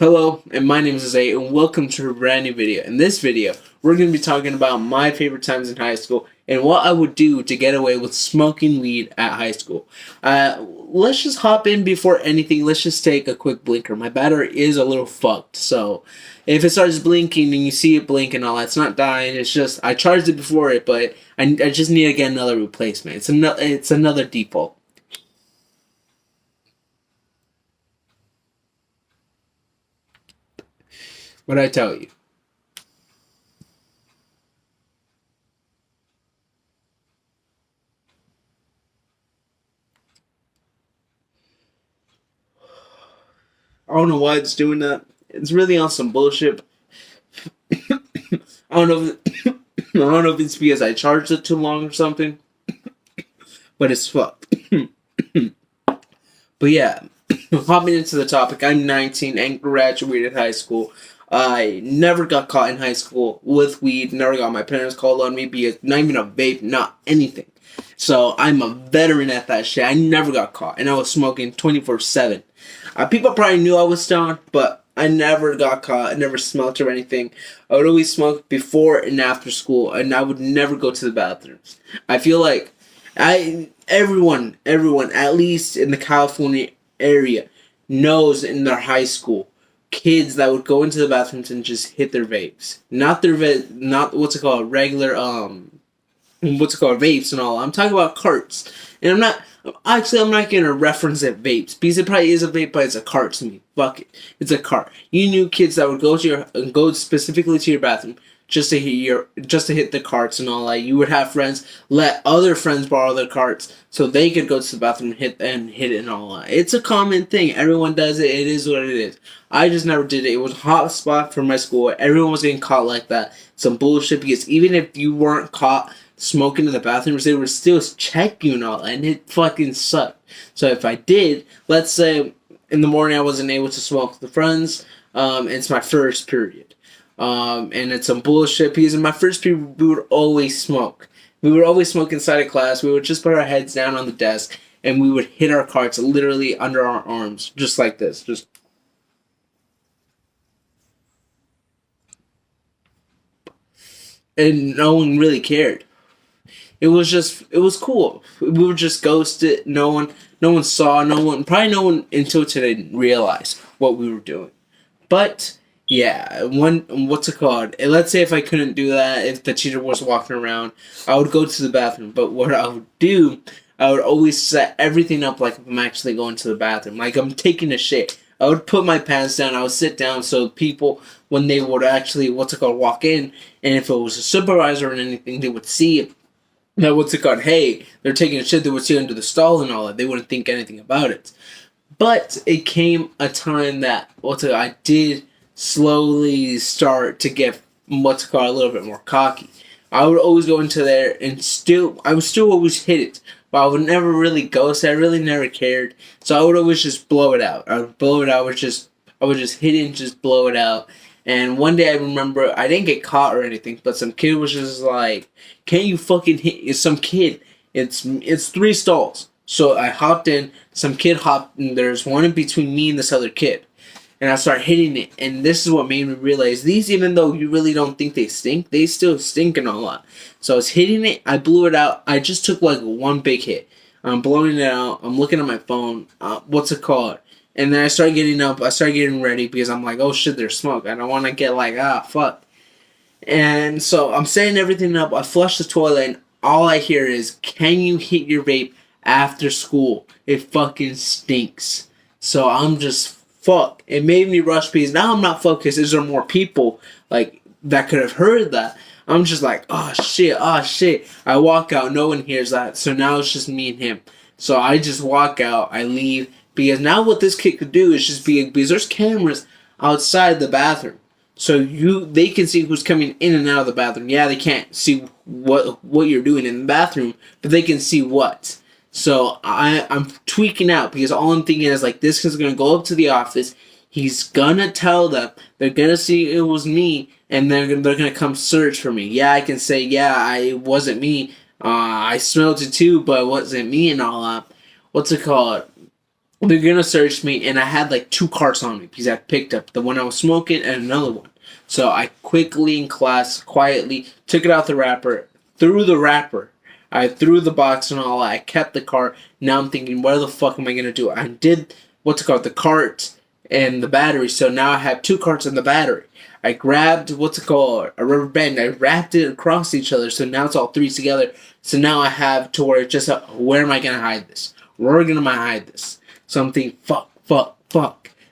Hello, and my name is Zay, and welcome to a brand new video. In this video, we're going to be talking about my favorite times in high school and what I would do to get away with smoking weed at high school. Let's just hop in before anything. Let's just take a quick blinker. My battery is a little fucked, so if it starts blinking and you see it blink and all that, it's not dying. It's just I charged it before it, but I just need to get another replacement. It's another default. What I tell you. I don't know why it's doing that. It's really on some bullshit. I don't know. I don't know if it's because I charged it too long or something. But it's fucked. But yeah, hopping into the topic. I'm 19 and graduated high school. I never got caught in high school with weed. Never got my parents called on me because not even a vape, not anything. So I'm a veteran at that shit. I never got caught, and I was smoking 24/7. People probably knew I was stoned, but I never got caught. I never smoked or anything. I would always smoke before and after school, and I would never go to the bathrooms. I feel like everyone, at least in the California area, knows in their high school kids that would go into the bathrooms and just hit their vapes. Not what's it called, regular vapes and all. I'm talking about carts. And I'm not gonna reference it vapes because it probably is a vape, but it's a cart to me. Fuck it, it's a cart. You knew kids that would go specifically to your bathroom just to hit the carts and all that. You would have friends let other friends borrow their carts so they could go to the bathroom and hit it and all that. It's a common thing. Everyone does it. It is what it is. I just never did it. It was a hot spot for my school. Everyone was getting caught like that. Some bullshit because even if you weren't caught smoking in the bathrooms, they would still check you and all that, and it fucking sucked. So if I did, let's say in the morning I wasn't able to smoke with the friends, it's my first period. And it's some bullshit because in my first period we would always smoke. We would always smoke inside of class. We would just put our heads down on the desk and we would hit our carts literally under our arms, just like this. And no one really cared. It was cool. We were just ghosted. No one saw. Probably no one until today realized what we were doing. But yeah, what's it called? And let's say if I couldn't do that, if the teacher was walking around, I would go to the bathroom. But what I would do, I would always set everything up like I'm actually going to the bathroom, like I'm taking a shit. I would put my pants down. I would sit down so people, when they would actually walk in, and if it was a supervisor or anything, they would see that hey, they're taking a shit. They would see under the stall and all that. They wouldn't think anything about it. But it came a time that I did slowly start to get a little bit more cocky. I would always go into there and I would still always hit it, but I would never really ghost. I really never cared, so I would always just blow it out. I would blow it out. I would just hit it and just blow it out. And one day I remember I didn't get caught or anything, but some kid was just like, "Can't you fucking hit?" It's some kid. It's 3 stalls. So I hopped in. Some kid hopped, and there's one in between me and this other kid. And I started hitting it, and this is what made me realize these, even though you really don't think they stink, they still stink and a lot. So I was hitting it, I blew it out. I just took like one big hit. I'm blowing it out. I'm looking at my phone. And then I started getting up. I started getting ready because I'm like, oh shit, there's smoke. I don't want to get like, fuck. And so I'm setting everything up. I flush the toilet, and all I hear is, "Can you hit your vape after school? It fucking stinks." So I'm just fuck. It made me rush because now I'm not focused. Is there more people like that could have heard that? I'm just like, oh shit. I walk out. No one hears that. So now it's just me and him. So I just walk out. I leave because now what this kid could do is just because there's cameras outside the bathroom. So they can see who's coming in and out of the bathroom. Yeah, they can't see what you're doing in the bathroom, but they can see what. So I'm tweaking out because all I'm thinking is like, this kid's gonna go up to the office. He's gonna tell them. They're gonna see it was me, and they're gonna come search for me. Yeah, I can say, yeah, it wasn't me. I smelled it too, but it wasn't me and all that. What's it called? they're gonna search me, and I had like 2 carts on me because I picked up the one I was smoking and another one. So I quickly in class, quietly took it out the wrapper, threw the wrapper. I threw the box and all. I kept the cart. Now I'm thinking, what the fuck am I gonna do? I did what's it called, the cart and the battery. So now I have 2 carts and the battery. I grabbed what's it called, a rubber band. I wrapped it across each other. So now it's all 3 together. So now I have to where it's just where am I gonna hide this? Where am I hide this? So I'm thinking, fuck.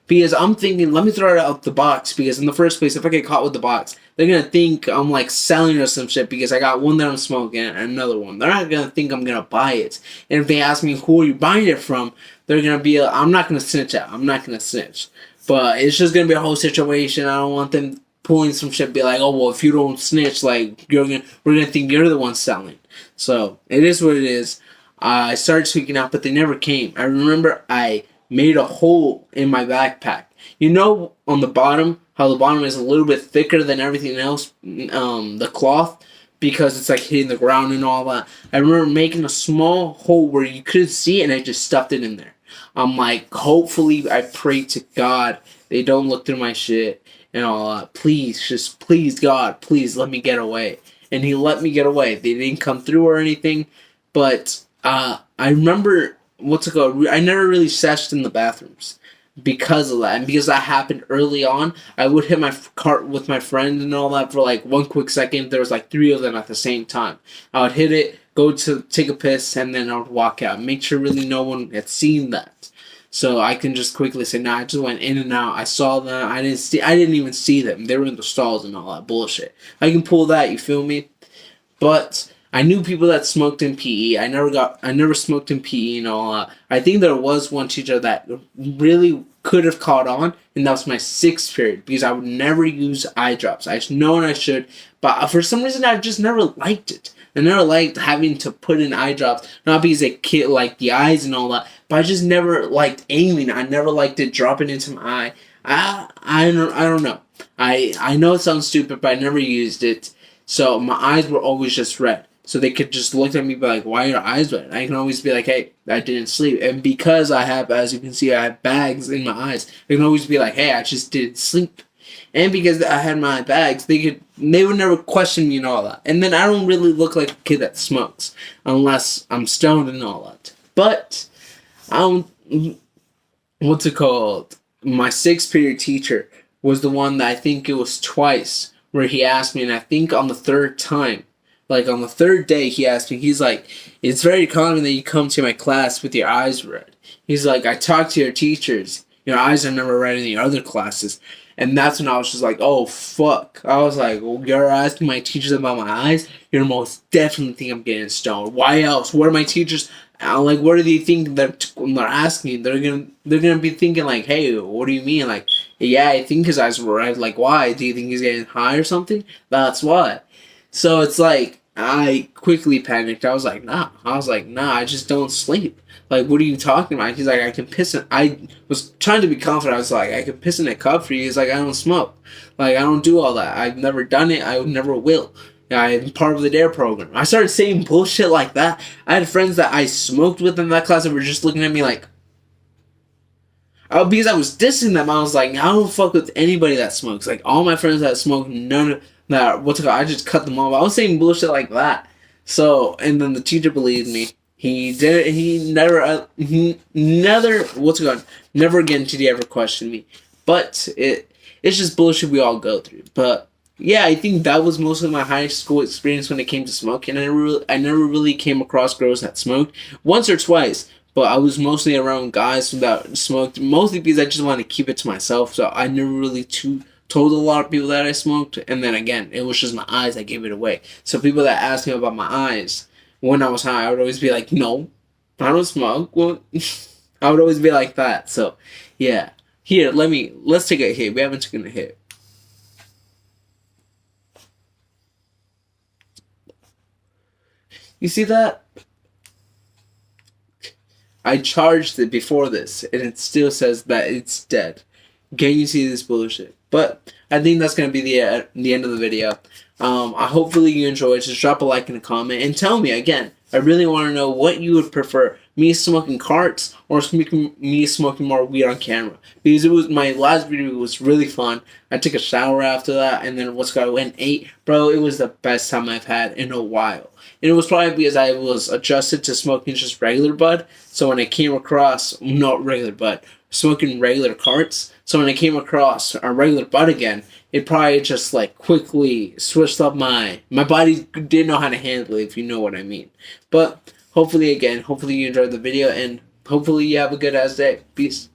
Because I'm thinking, let me throw it out the box. Because in the first place, if I get caught with the box, they're going to think I'm like selling or some shit. Because I got one that I'm smoking and another one. They're not going to think I'm going to buy it. And if they ask me who are you buying it from, they're going to be, I'm not going to snitch out. I'm not going to snitch. But it's just going to be a whole situation. I don't want them pulling some shit, be like, oh, well, if you don't snitch, like, we're going to think you're the one selling. So, it is what it is. I started tweaking out, but they never came. I remember I made a hole in my backpack. You know, on the bottom, how the bottom is a little bit thicker than everything else, the cloth, because it's like hitting the ground and all that. I remember making a small hole where you couldn't see it, and I just stuffed it in there. I'm like, hopefully, I pray to God they don't look through my shit and all that. Please, God, please let me get away. And he let me get away. They didn't come through or anything, but I remember, I never really seshed in the bathrooms because of that. And because that happened early on, I would hit my cart with my friend and all that for like 1 quick second. There was like 3 of them at the same time. I would hit it, go to take a piss, and then I would walk out. Make sure really no one had seen that. So I can just quickly say, nah, I just went in and out. I saw them. I didn't even see them. They were in the stalls and all that bullshit. I can pull that, you feel me? But I knew people that smoked in PE. I never smoked in PE and all that. I think there was one teacher that really could have caught on, and that was my 6th period, because I would never use eye drops. I just know I should, but for some reason I just never liked it. I never liked having to put in eye drops, not because a kid like the eyes and all that, but I just never liked aiming. I never liked it dropping into my eye. I don't know. I know it sounds stupid, but I never used it. So my eyes were always just red. So they could just look at me and be like, why are your eyes red? I can always be like, hey, I didn't sleep. And because I have, as you can see, I have bags in my eyes, I can always be like, hey, I just didn't sleep. And because I had my bags, they would never question me and all that. And then I don't really look like a kid that smokes unless I'm stoned and all that. But what's it called? My 6th period teacher was the one that I think it was twice where he asked me, and I think on the 3rd time, like on the 3rd day, he asked me, he's like, it's very common that you come to my class with your eyes red. He's like, I talked to your teachers. Your eyes are never red in your other classes. And that's when I was just like, oh, fuck. I was like, well, you're asking my teachers about my eyes? You're most definitely think I'm getting stoned. Why else? What are my teachers? Like, what do they think when they're asking? They're gonna be thinking like, hey, what do you mean? Like, yeah, I think his eyes were red. Like, why? Do you think he's getting high or something? That's why. So it's like, I quickly panicked. I was like, nah, I just don't sleep. Like, what are you talking about? He's like, I can piss in... I was trying to be confident. I was like, I can piss in a cup for you. He's like, I don't smoke. Like, I don't do all that. I've never done it. I never will. I'm part of the DARE program. I started saying bullshit like that. I had friends that I smoked with in that class that were just looking at me like... because I was dissing them, I was like, I don't fuck with anybody that smokes. Like, all my friends that smoke, none of that, I just cut them off. I was saying bullshit like that. So, and then the teacher believed me. Never again did he ever question me. But it's just bullshit we all go through. But yeah, I think that was mostly my high school experience when it came to smoking. I never really came across girls that smoked. Once or twice. But I was mostly around guys that smoked, mostly because I just wanted to keep it to myself. So I never really told a lot of people that I smoked. And then again, it was just my eyes that gave it away. So people that asked me about my eyes when I was high, I would always be like, no, I don't smoke. Well, I would always be like that. So yeah. Here, let's take a hit. We haven't taken a hit. You see that? I charged it before this, and it still says that it's dead. Can you see this bullshit? But I think that's going to be the end of the video. Hopefully you enjoyed. Just drop a like and a comment, and tell me, again, I really want to know what you would prefer, me smoking carts or me smoking more weed on camera. Because it was my last video was really fun. I took a shower after that, and then I went and ate. Bro, it was the best time I've had in a while. And it was probably because I was adjusted to smoking just regular bud. So when I came across, not regular bud, smoking regular carts. So when I came across a regular bud again, it probably just like quickly switched up my body didn't know how to handle it, if you know what I mean. But hopefully you enjoyed the video, and hopefully you have a good ass day. Peace.